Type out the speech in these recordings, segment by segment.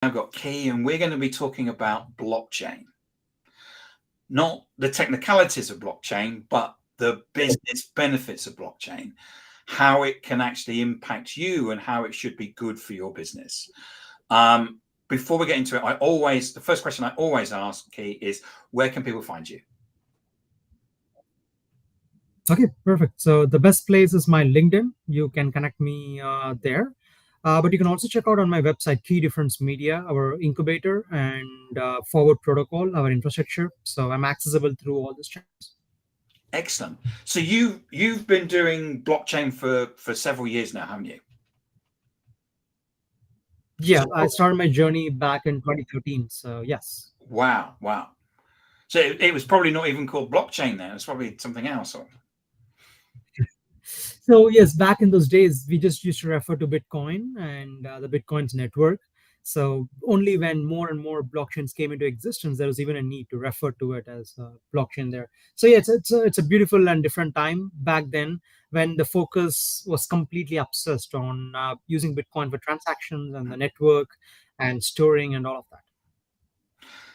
I've got Key, and we're going to be talking about blockchain. Not the technicalities of blockchain, but the business benefits of blockchain, how it can actually impact you and how it should be good for your business. Before we get into it, the first question I always ask, Key, is where can people find you? Okay, perfect. So the best place is my LinkedIn. You can connect me there. But you can also check out on my website, Key Difference Media, our incubator and forward protocol, our infrastructure. So I'm accessible through all these channels. Excellent. So you've been doing blockchain for several years now, haven't you? Yeah, I So, started my journey back in 2013. So yes. wow, wow. So it was probably not even called blockchain then. It's probably something else. So yes, back in those days, we just used to refer to Bitcoin and the Bitcoin's network. So only when more and more blockchains came into existence, there was even a need to refer to it as blockchain there. So yeah, it's a beautiful and different time back then when the focus was completely obsessed on using Bitcoin for transactions and the network and storing and all of that.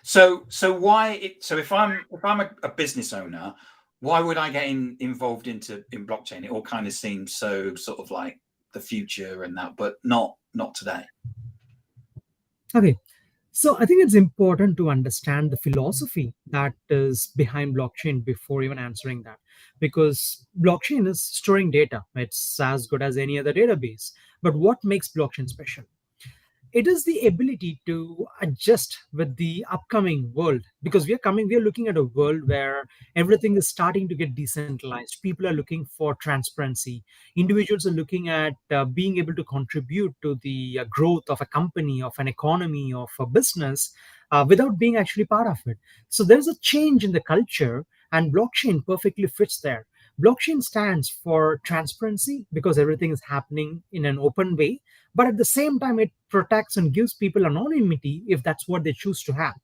So if I'm a business owner, why would I get involved in blockchain? It all kind of seems so sort of like the future and that, but not today. Okay, so I think it's important to understand the philosophy that is behind blockchain before even answering that. Because blockchain is storing data, it's as good as any other database. But what makes blockchain special? It is the ability to adjust with the upcoming world, because we are looking at a world where everything is starting to get decentralized. People are looking for transparency. Individuals are looking at being able to contribute to the growth of a company, of an economy, of a business, without being actually part of it. So there's a change in the culture, and blockchain perfectly fits there. Blockchain stands for transparency because everything is happening in an open way, but at the same time it protects and gives people anonymity if that's what they choose to have.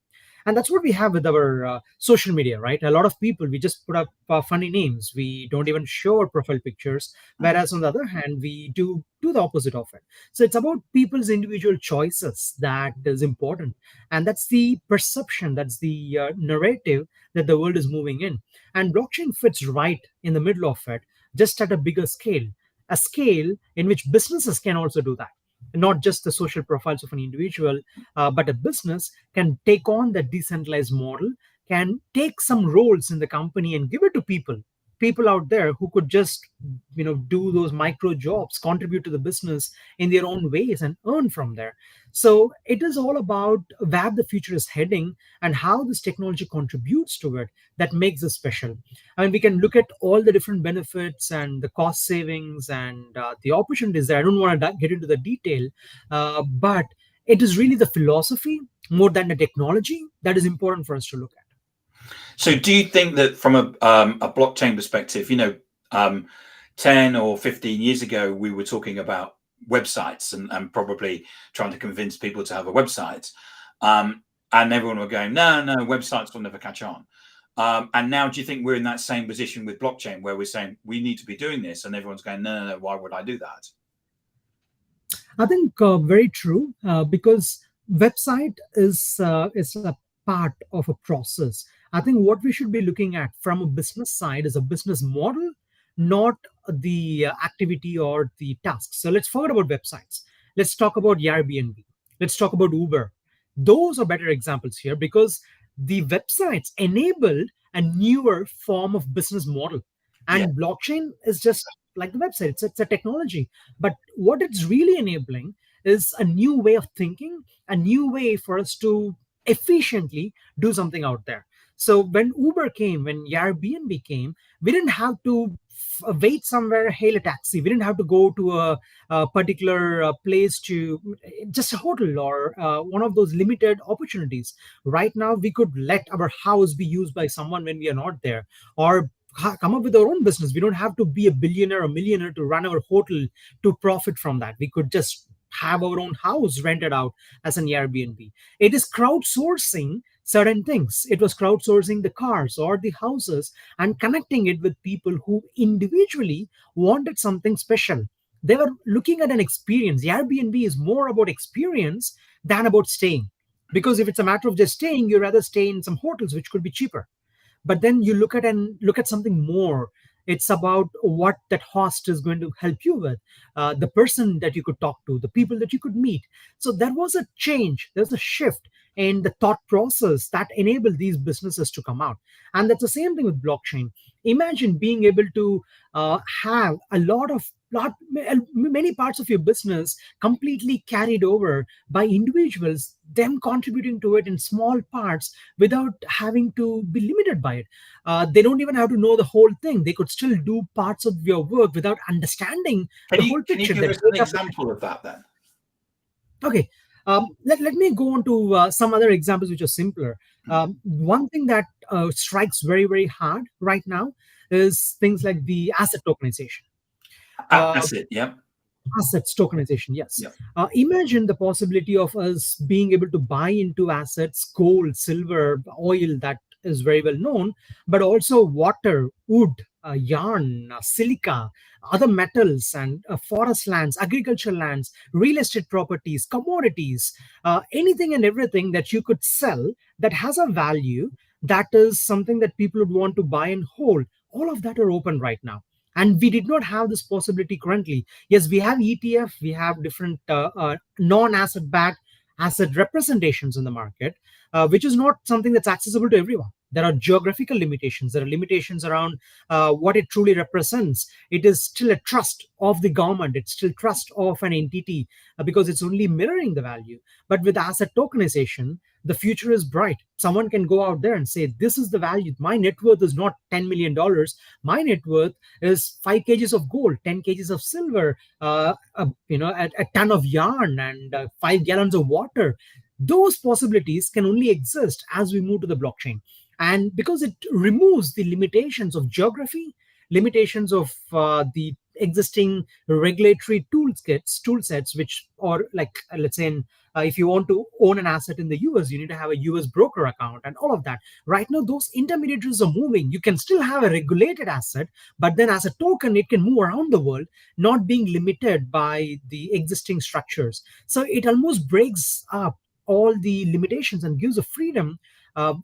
And that's what we have with our social media, right? A lot of people, we just put up funny names, we don't even show our profile pictures, Mm. whereas on the other hand we do the opposite of it. So it's about people's individual choices that is important, and that's the perception, that's the narrative that the world is moving in. And blockchain fits right in the middle of it, just at a bigger scale, a scale in which businesses can also do that. Not just the social profiles of an individual, but a business can take on that decentralized model, can take some roles in the company and give it to people out there who could just do those micro jobs, contribute to the business in their own ways and earn from there. So it is all about where the future is heading and how this technology contributes to it, that makes it special. I mean, we can look at all the different benefits and the cost savings and the opportunities there. I don't want to get into the detail, but it is really the philosophy more than the technology that is important for us to look at. So do you think that from a blockchain perspective, 10 or 15 years ago, we were talking about websites and probably trying to convince people to have a website. And everyone were going, no, websites will never catch on. And now do you think we're in that same position with blockchain where we're saying we need to be doing this and everyone's going, no, why would I do that? I think very true, because website is a part of a process. I think what we should be looking at from a business side is a business model, not the activity or the tasks. So let's forget about websites. Let's talk about Airbnb. Let's talk about Uber. Those are better examples here because the websites enabled a newer form of business model, Yeah. and blockchain is just like the website. It's a technology, but what it's really enabling is a new way of thinking, a new way for us to efficiently do something out there. So when Uber came, when Airbnb came, we didn't have to wait somewhere, hail a taxi. We didn't have to go to a particular place to just a hotel or one of those limited opportunities. Right now, we could let our house be used by someone when we are not there, or come up with our own business. We don't have to be a billionaire or millionaire to run our hotel to profit from that. We could just have our own house rented out as an Airbnb. It is crowdsourcing certain things. It was crowdsourcing the cars or the houses and connecting it with people who individually wanted something special. They were looking at an experience. The Airbnb is more about experience than about staying. Because if it's a matter of just staying, you'd rather stay in some hotels, which could be cheaper. But then you look at something more. It's about what that host is going to help you with, the person that you could talk to, the people that you could meet. So there was a change, there's a shift in the thought process that enabled these businesses to come out. And that's the same thing with blockchain. Imagine being able to have a many parts of your business completely carried over by individuals, them contributing to it in small parts without having to be limited by it. They don't even have to know the whole thing. They could still do parts of your work without understanding Can the you whole can you picture. give That us an data. example of that then? Okay. Let me go on to some other examples which are simpler. One thing that strikes very, very hard right now is things like the asset tokenization. Uh, That's it. Yeah. Assets tokenization, yes. Yeah. Imagine the possibility of us being able to buy into assets, gold, silver, oil, that is very well known, but also water, wood, yarn, silica, other metals, and forest lands, agricultural lands, real estate properties, commodities, anything and everything that you could sell that has a value, that is something that people would want to buy and hold. All of that are open right now. And we did not have this possibility currently. Yes, we have ETF, we have different non-asset backed asset representations in the market, which is not something that's accessible to everyone. There are geographical limitations. There are limitations around what it truly represents. It is still a trust of the government. It's still trust of an entity, because it's only mirroring the value. But with asset tokenization, the future is bright. Someone can go out there and say, "This is the value. My net worth is not $10 million. My net worth is 5 kgs of gold, 10 kgs of silver, a ton of yarn, and 5 gallons of water." Those possibilities can only exist as we move to the blockchain. And because it removes the limitations of geography, limitations of the existing regulatory tool sets, which, or like, let's say, if you want to own an asset in the US, you need to have a US broker account and all of that. Right now, those intermediaries are moving. You can still have a regulated asset, but then as a token, it can move around the world, not being limited by the existing structures. So it almost breaks up all the limitations and gives a freedom,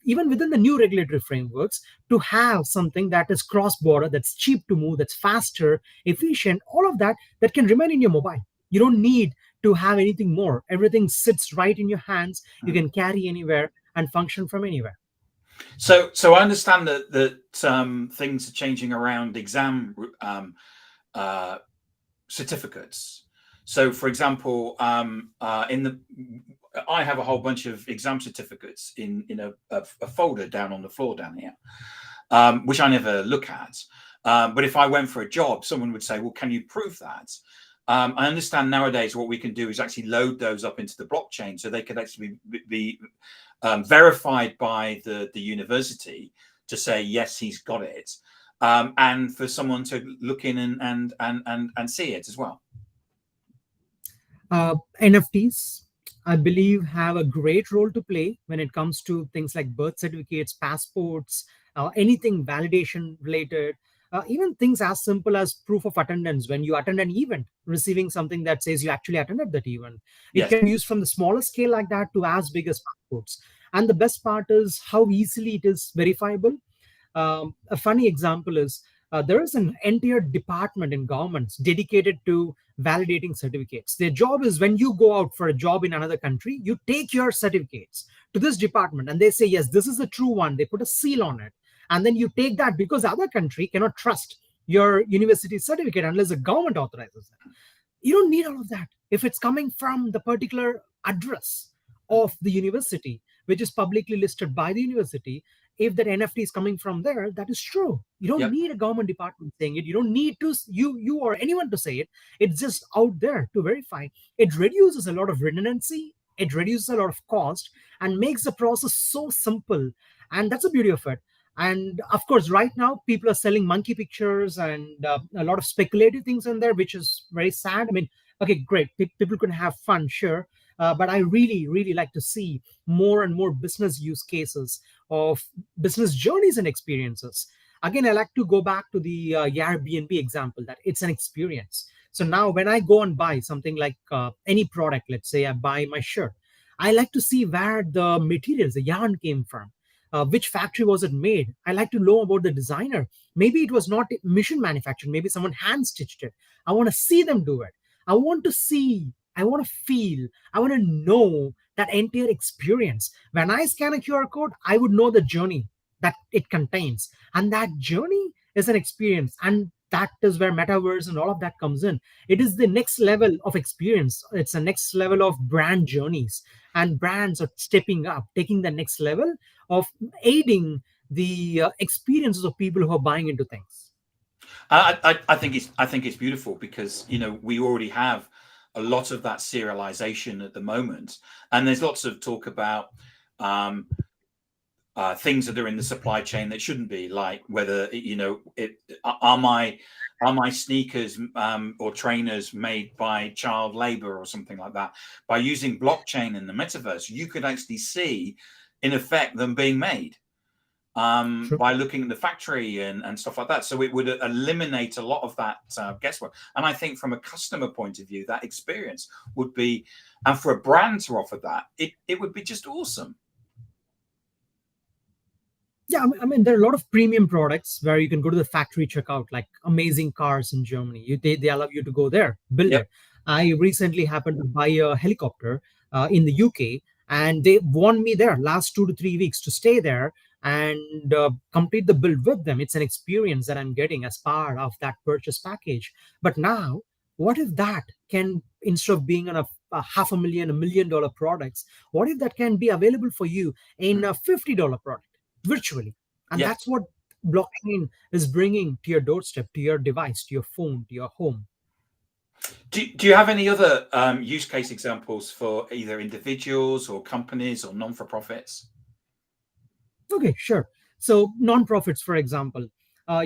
even within the new regulatory frameworks, to have something that is cross-border, that's cheap to move, that's faster, efficient, all of that, that can remain in your mobile. You don't need to have anything more. Everything sits right in your hands. You can carry anywhere and function from anywhere. So I understand that things are changing around exam uh, certificates. So, for example, I have a whole bunch of exam certificates in a folder down on the floor down here, which I never look at. But if I went for a job, someone would say, "Well, can you prove that?" I understand nowadays what we can do is actually load those up into the blockchain, so they can actually be verified by the university to say yes, he's got it, and for someone to look in and see it as well. NFTs, I believe, have a great role to play when it comes to things like birth certificates, passports, anything validation related, even things as simple as proof of attendance. When you attend an event, receiving something that says you actually attended that event. It Yes. can be used from the smaller scale like that to as big as passports. And the best part is how easily it is verifiable. A funny example is, there is an entire department in governments dedicated to validating certificates. Their job is, when you go out for a job in another country, you take your certificates to this department and they say, yes, this is the true one. They put a seal on it. And then you take that, because the other country cannot trust your university certificate unless the government authorizes it. You don't need all of that. If it's coming from the particular address of the university, which is publicly listed by the university, if that NFT is coming from there, that is true. You don't Yep. need a government department saying it. You don't need to you or anyone to say it. It's just out there to verify. It reduces a lot of redundancy. It reduces a lot of cost and makes the process so simple. And that's the beauty of it. And of course, right now, people are selling monkey pictures and a lot of speculative things in there, which is very sad. I mean, okay, great. People can have fun, sure. But I really, really like to see more and more business use cases of business journeys and experiences. Again, I like to go back to the Airbnb example, that it's an experience. So now when I go and buy something like any product, let's say I buy my shirt, I like to see where the materials, the yarn came from. Which factory was it made? I like to know about the designer. Maybe it was not mission manufactured. Maybe someone hand stitched it. I want to see them do it. I want to see. I want to feel. I want to know that entire experience. When I scan a QR code, I would know the journey that it contains, and that journey is an experience, and that is where metaverse and all of that comes in. It is the next level of experience. It's the next level of brand journeys, and brands are stepping up, taking the next level of aiding the experiences of people who are buying into things. I think it's beautiful because we already have a lot of that serialization at the moment, and there's lots of talk about um, things that are in the supply chain that shouldn't be, like whether are my sneakers or trainers made by child labor or something like that. By using blockchain in the metaverse, you could actually see in effect them being made Sure. by looking at the factory and stuff like that. So it would eliminate a lot of that guesswork. And I think from a customer point of view, that experience would be, and for a brand to offer that, it would be just awesome. Yeah, I mean, there are a lot of premium products where you can go to the factory checkout, like amazing cars in Germany. They allow you to go there, build Yep. it. I recently happened to buy a helicopter in the UK, and they want me there last 2 to 3 weeks to stay there and complete the build with them. It's an experience that I'm getting as part of that purchase package. But now, what if that can, instead of being on a half a million, $1 million products, what if that can be available for you in a $50 product virtually? And Yeah. that's what blockchain is bringing to your doorstep, to your device, to your phone, to your home. Do you have any other use case examples for either individuals or companies or non-for-profits? Okay, sure. So non-profits, for example,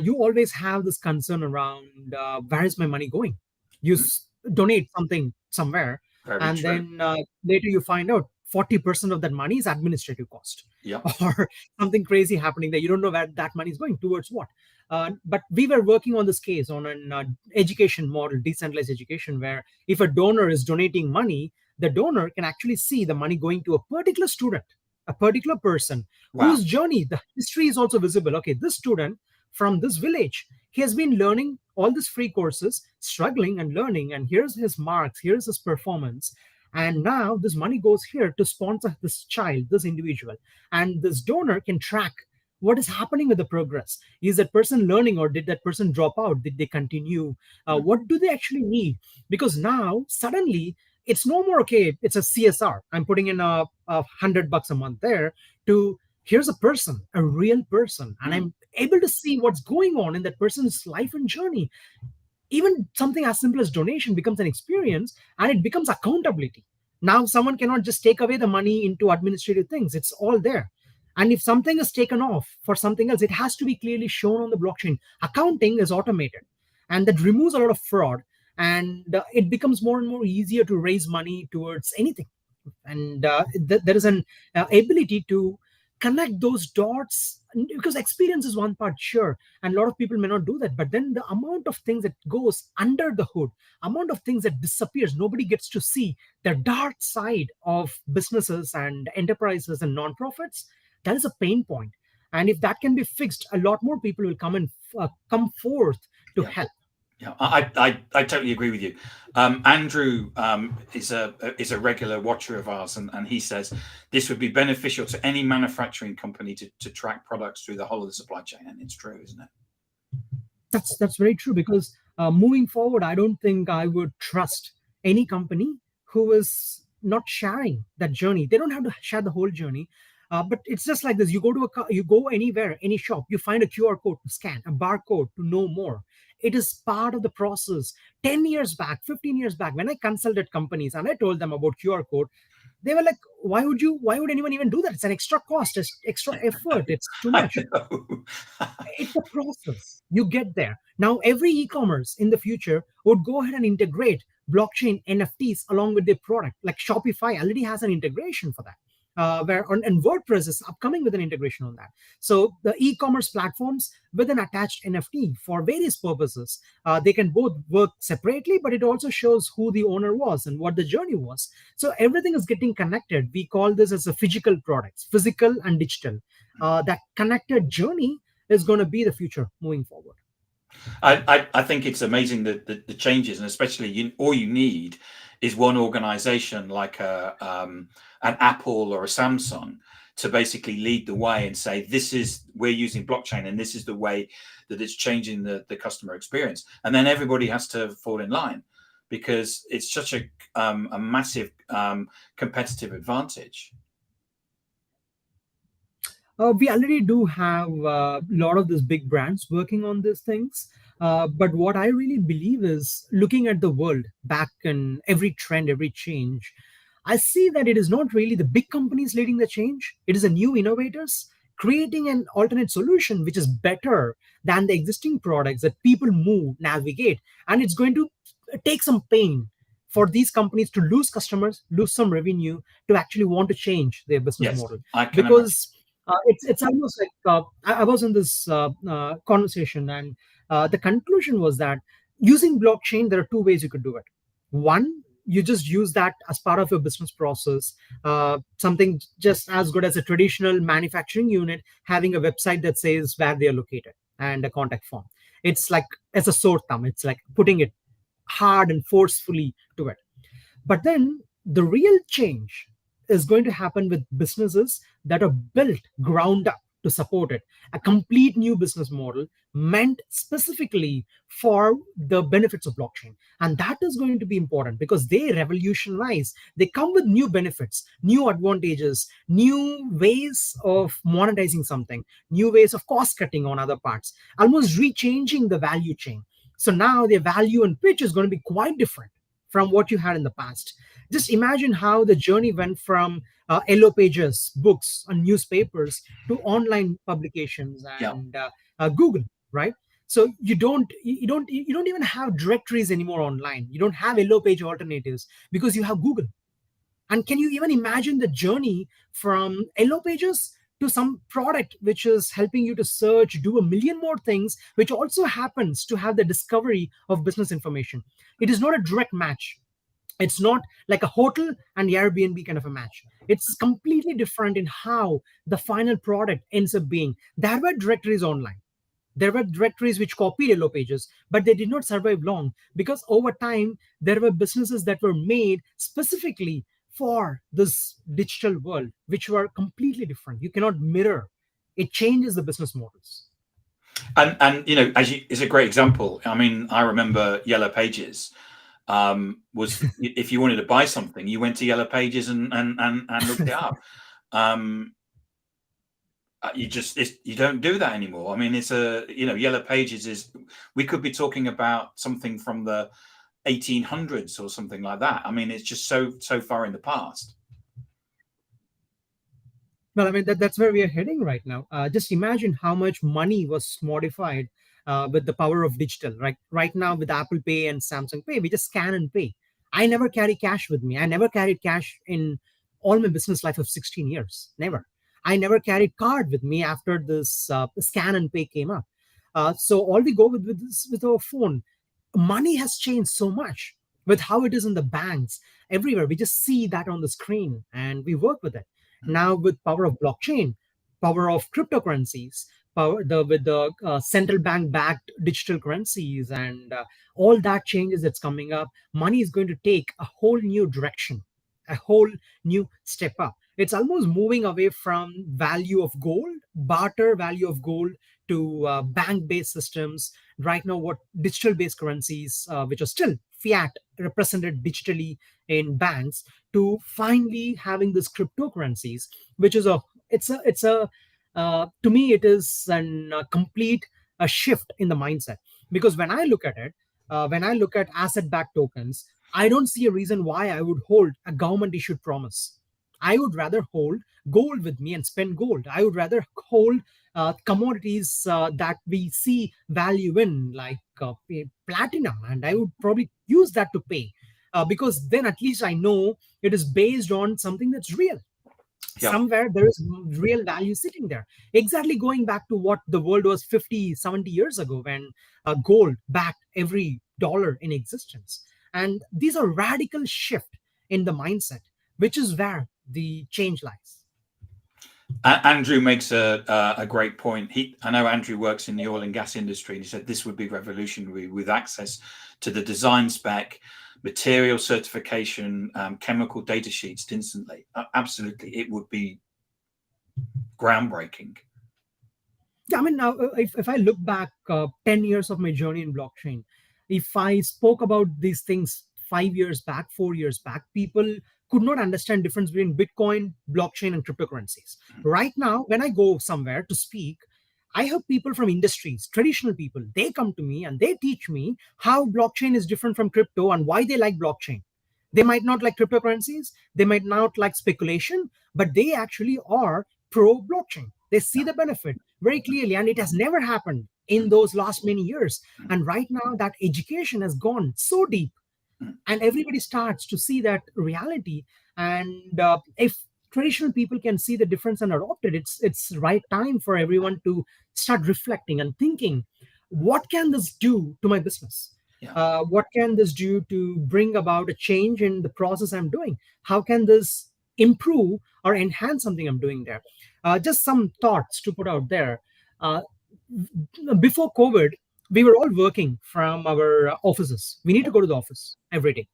you always have this concern around where is my money going? You donate something somewhere, Very and true. then later you find out 40% of that money is administrative cost, Yeah. or something crazy happening there. You don't know where that money is going towards what. But we were working on this case on an education model, decentralized education, where if a donor is donating money, the donor can actually see the money going to a particular student, a particular person Wow. whose journey, the history is also visible. Okay, this student from this village, he has been learning all these free courses, struggling and learning, and here's his marks, here's his performance. And now this money goes here to sponsor this child, this individual. And this donor can track what is happening with the progress. Is that person learning, or did that person drop out? Did they continue? Mm. What do they actually need? Because now suddenly it's no more, okay, it's a CSR. I'm putting in a $100 a month there to, here's a person, a real person, and Mm. I'm able to see what's going on in that person's life and journey. Even something as simple as donation becomes an experience, and it becomes accountability. Now someone cannot just take away the money into administrative things. It's all there. And if something is taken off for something else, it has to be clearly shown on the blockchain. Accounting is automated, and that removes a lot of fraud, and it becomes more and more easier to raise money towards anything. And there is an ability to connect those dots, because experience is one part, sure, and a lot of people may not do that. But then the amount of things that goes under the hood, amount of things that disappears, nobody gets to see the dark side of businesses and enterprises and non-profits. That is a pain point. And if that can be fixed, a lot more people will come forth to Yeah. help. Yeah, I totally agree with you. Andrew is a regular watcher of ours, and he says this would be beneficial to any manufacturing company to track products through the whole of the supply chain, and it's true, isn't it? That's very true, because moving forward, I don't think I would trust any company who is not sharing that journey. They don't have to share the whole journey, but it's just like this: you go to you go anywhere, any shop, you find a QR code to scan, a barcode to know more. It is part of the process. 10 years back, 15 years back, when I consulted companies and I told them about QR code, they were like, why would anyone even do that? It's an extra cost, it's extra effort, it's too I much. know. It's a process. You get there. Now, every e-commerce in the future would go ahead and integrate blockchain NFTs along with their product. Like Shopify already has an integration for that. and WordPress is upcoming with an integration on that. So the e-commerce platforms with an attached NFT for various purposes, they can both work separately, but it also shows who the owner was and what the journey was. So everything is getting connected. We call this as a physical products, physical and digital. That connected journey is going to be the future moving forward. I think it's amazing that the changes, and especially all you need is one organization like an Apple or a Samsung to basically lead the way and say, this is, we're using blockchain and this is the way that it's changing the customer experience. And then everybody has to fall in line, because it's such a massive competitive advantage. We already do have a lot of these big brands working on these things. But what I really believe is looking at the world back in every trend, every change, I see that it is not really the big companies leading the change. It is the new innovators creating an alternate solution which is better than the existing products that people move, navigate. And it's going to take some pain for these companies to lose customers, lose some revenue, to actually want to change their business Yes, model. I can imagine. Because it's almost like I was in this conversation, and the conclusion was that using blockchain, there are two ways you could do it. One, you just use that as part of your business process, something just as good as a traditional manufacturing unit having a website that says where they are located and a contact form. It's like as a sore thumb. It's like putting it hard and forcefully to it. But then the real change is going to happen with businesses that are built ground up to support it. A complete new business model meant specifically for the benefits of blockchain. And that is going to be important because they revolutionize, they come with new benefits, new advantages, new ways of monetizing something, new ways of cost cutting on other parts, almost rechanging the value chain. So now their value and pitch is going to be quite different from what you had in the past. Just imagine how the journey went from yellow pages, books, and newspapers to online publications Yeah. and Google, right? So you don't even have directories anymore online. You don't have yellow page alternatives because you have Google. And can you even imagine the journey from yellow pages to some product which is helping you to search, do a million more things, which also happens to have the discovery of business information? It is not a direct match. It's not like a hotel and Airbnb kind of a match. It's completely different in how the final product ends up being. There were directories online. There were directories which copied yellow pages, but they did not survive long because over time there were businesses that were made specifically for this digital world, which were completely different. You cannot mirror. It changes the business models. And it's a great example. I mean, I remember Yellow Pages. Was if you wanted to buy something, you went to Yellow Pages and looked it up. You don't do that anymore. I mean, it's Yellow Pages is, we could be talking about something from the 1800s or something like that. I mean, it's just so far in the past. Well, I mean, that's where we are heading right now. Just imagine how much money was modified with the power of digital. Right now, with Apple Pay and Samsung Pay, we just scan and pay. I never carry cash with me. I never carried cash in all my business life of 16 years. Never. I never carried card with me after this scan and pay came up. So all we go with this with our phone. Money has changed so much with how it is in the banks everywhere. We just see that on the screen and we work with it. Now with power of blockchain, power of cryptocurrencies, with the central bank backed digital currencies, and all that changes that's coming up, money is going to take a whole new direction, a whole new step up. It's almost moving away from value of gold, barter value of gold, to bank based systems. Right now, what digital based currencies, which are still fiat represented digitally in banks, to finally having this cryptocurrencies, which is a to me it is an complete a shift in the mindset. Because when I look at it, when I look at asset backed tokens, I don't see a reason why I would hold a government issued promise. I would rather hold gold with me and spend gold. I would rather hold commodities that we see value in, like platinum, and I would probably use that to pay, because then at least I know it is based on something that's real. Yeah. Somewhere there is real value sitting there, exactly going back to what the world was 50, 70 years ago, when gold backed every dollar in existence. And these are radical shift in the mindset, which is where the change lies. Andrew makes a great point. I know Andrew works in the oil and gas industry, and he said this would be revolutionary with access to the design spec, material certification, chemical data sheets instantly. Absolutely, it would be groundbreaking. Yeah, I mean, now if I look back 10 years of my journey in blockchain, if I spoke about these things 5 years back, 4 years back, people could not understand difference between Bitcoin, blockchain, and cryptocurrencies. Right now, when I go somewhere to speak, I have people from industries, traditional people, they come to me and they teach me how blockchain is different from crypto and why they like blockchain. They might not like cryptocurrencies, they might not like speculation, but they actually are pro blockchain. They see Yeah. the benefit very clearly, and it has never happened in those last many years. And right now, that education has gone so deep, and everybody starts to see that reality. And if traditional people can see the difference and adopt it, it's right time for everyone to start reflecting and thinking, what can this do to my business? Yeah. What can this do to bring about a change in the process I'm doing? How can this improve or enhance something I'm doing there? Just some thoughts to put out there. uh, Before COVID, we were all working from our offices. We need to go to the office every day.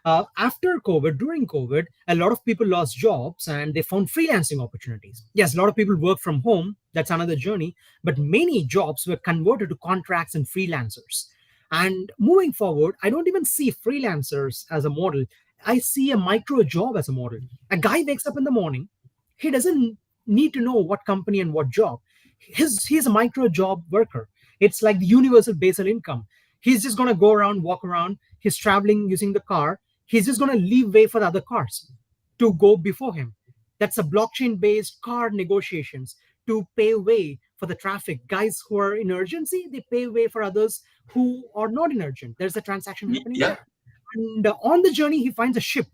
After COVID, during COVID, a lot of people lost jobs and they found freelancing opportunities. Yes, a lot of people work from home. That's another journey. But many jobs were converted to contracts and freelancers. And moving forward, I don't even see freelancers as a model. I see a micro job as a model. A guy wakes up in the morning, he doesn't need to know what company and what job. He's a micro job worker. It's like the universal basic income. He's just going to go around, walk around. He's traveling using the car. He's just going to leave way for the other cars to go before him. That's a blockchain based car negotiations to pay way for the traffic. Guys who are in urgency, they pay way for others who are not in urgent. There's a transaction happening Yeah. there. And on the journey, he finds a ship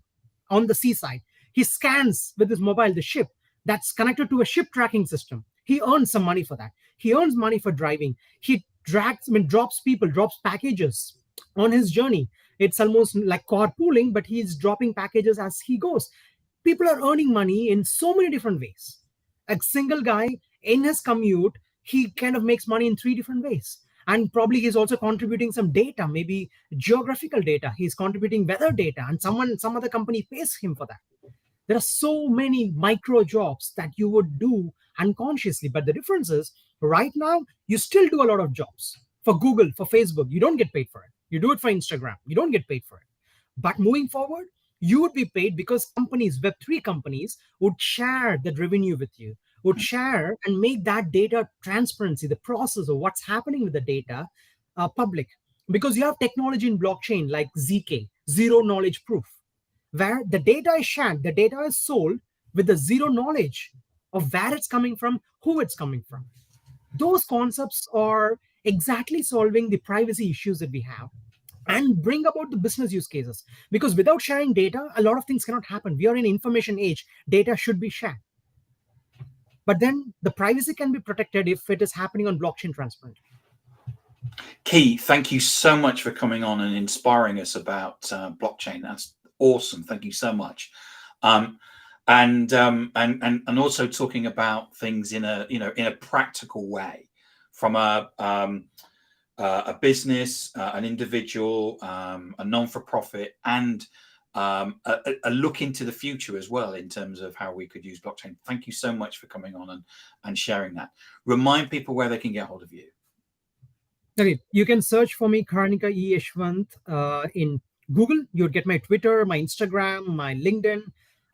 on the seaside. He scans with his mobile the ship that's connected to a ship tracking system. He earns some money for that. He earns money for driving. He drops people, drops packages on his journey. It's almost like carpooling, but he's dropping packages as he goes. People are earning money in so many different ways. A single guy in his commute, he kind of makes money in three different ways. And probably he's also contributing some data, maybe geographical data. He's contributing weather data, and some other company pays him for that. There are so many micro jobs that you would do unconsciously. But the difference is, right now, you still do a lot of jobs. For Google, for Facebook, you don't get paid for it. You do it for Instagram, you don't get paid for it. But moving forward, you would be paid because companies, Web3 companies, would share that revenue with you, would share and make that data transparency, the process of what's happening with the data, public. Because you have technology in blockchain like ZK, zero knowledge proof, where the data is shared, the data is sold with the zero knowledge of where it's coming from, who it's coming from. Those concepts are exactly solving the privacy issues that we have and bring about the business use cases. Because without sharing data, a lot of things cannot happen. We are in information age. Data should be shared. But then the privacy can be protected if it is happening on blockchain transparently. Key, thank you so much for coming on and inspiring us about blockchain. That's awesome. Thank you so much. And also talking about things in a practical way, from a business, an individual, a non-for-profit, and a look into the future as well in terms of how we could use blockchain. Thank you so much for coming on and sharing that. Remind people where they can get hold of you. Okay, you can search for me, Karnika Yashwant, in Google. You'll get my Twitter, my Instagram, my LinkedIn.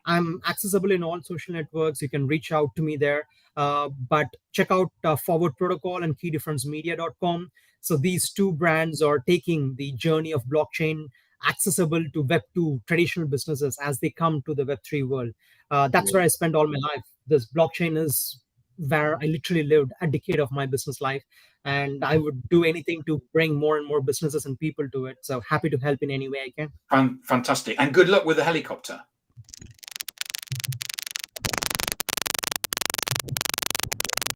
I'm accessible in all social networks. You can reach out to me there. But check out Forward Protocol and keydifferencemedia.com. So these two brands are taking the journey of blockchain accessible to Web2 traditional businesses as they come to the Web3 world. That's where I spend all my life. This blockchain is where I literally lived a decade of my business life, and I would do anything to bring more and more businesses and people to it. So happy to help in any way I can. Fantastic. And good luck with the helicopter.